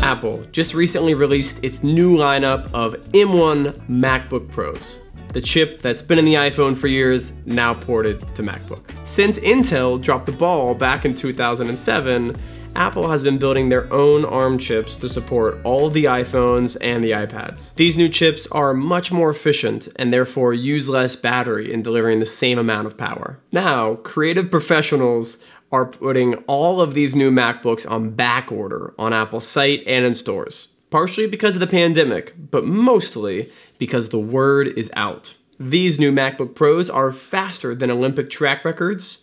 Apple just recently released its new lineup of M1 MacBook Pros. The chip that's been in the iPhone for years, now ported to MacBook. Since Intel dropped the ball back in 2007, Apple has been building their own ARM chips to support all the iPhones and the iPads. These new chips are much more efficient and therefore use less battery in delivering the same amount of power. Now, creative professionals are putting all of these new MacBooks on back order on Apple's site and in stores. Partially because of the pandemic, but mostly because the word is out. These new MacBook Pros are faster than Olympic track records,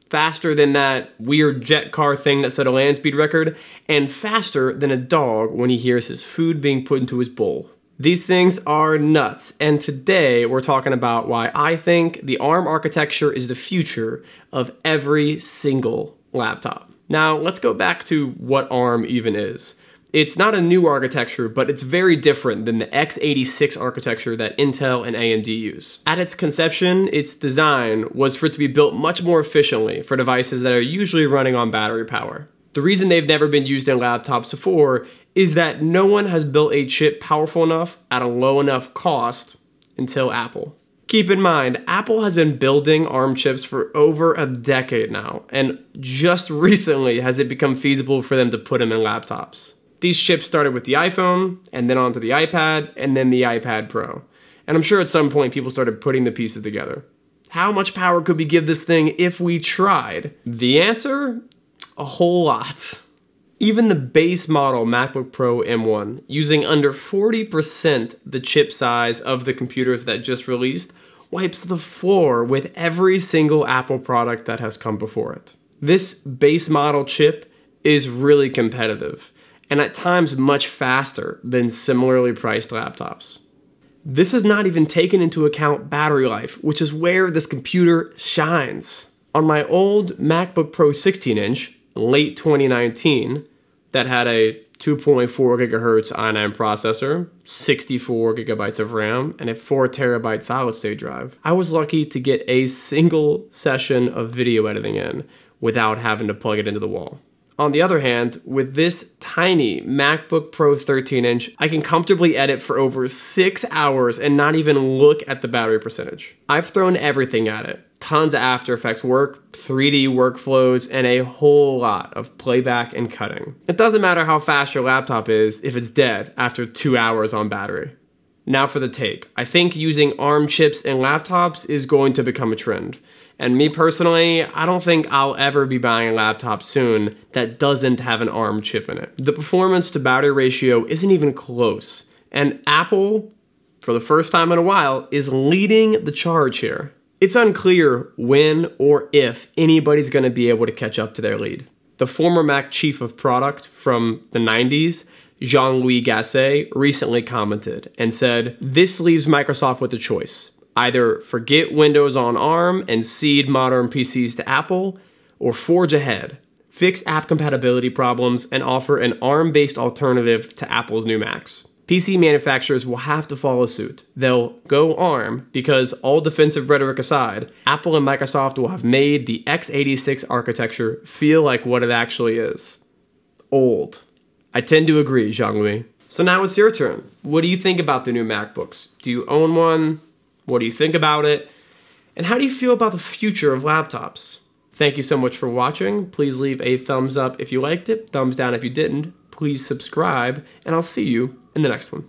faster than that weird jet car thing that set a land speed record, and faster than a dog when he hears his food being put into his bowl. These things are nuts, and today we're talking about why I think the ARM architecture is the future of every single laptop. Now, let's go back to what ARM even is. It's not a new architecture, but it's very different than the x86 architecture that Intel and AMD use. At its conception, its design was for it to be built much more efficiently for devices that are usually running on battery power. The reason they've never been used in laptops before is that no one has built a chip powerful enough at a low enough cost until Apple. Keep in mind, Apple has been building ARM chips for over a decade now, and just recently has it become feasible for them to put them in laptops. These chips started with the iPhone, and then onto the iPad, and then the iPad Pro. And I'm sure at some point people started putting the pieces together. How much power could we give this thing if we tried? The answer? A whole lot. Even the base model MacBook Pro M1, using under 40% the chip size of the computers that just released, wipes the floor with every single Apple product that has come before it. This base model chip is really competitive, and at times much faster than similarly priced laptops. This has not even taken into account battery life, which is where this computer shines. On my old MacBook Pro 16-inch, late 2019, that had a 2.4 gigahertz i9 processor, 64 gigabytes of RAM, and a 4 terabyte solid-state drive, I was lucky to get a single session of video editing in without having to plug it into the wall. On the other hand, with this tiny MacBook Pro 13-inch, I can comfortably edit for over 6 hours and not even look at the battery percentage. I've thrown everything at it. Tons of After Effects work, 3D workflows, and a whole lot of playback and cutting. It doesn't matter how fast your laptop is if it's dead after 2 hours on battery. Now for the take. I think using ARM chips in laptops is going to become a trend. And me personally, I don't think I'll ever be buying a laptop soon that doesn't have an ARM chip in it. The performance to battery ratio isn't even close. And Apple, for the first time in a while, is leading the charge here. It's unclear when or if anybody's gonna be able to catch up to their lead. The former Mac chief of product from the 90s, Jean-Louis Gasset, recently commented and said, "This leaves Microsoft with a choice. Either forget Windows on ARM and cede modern PCs to Apple, or forge ahead, fix app compatibility problems, and offer an ARM-based alternative to Apple's new Macs." PC manufacturers will have to follow suit. They'll go ARM because, all defensive rhetoric aside, Apple and Microsoft will have made the x86 architecture feel like what it actually is. Old. I tend to agree, Jean-Louis. So now it's your turn. What do you think about the new MacBooks? Do you own one? What do you think about it? And how do you feel about the future of laptops? Thank you so much for watching. Please leave a thumbs up if you liked it, thumbs down if you didn't. Please subscribe, and I'll see you in the next one.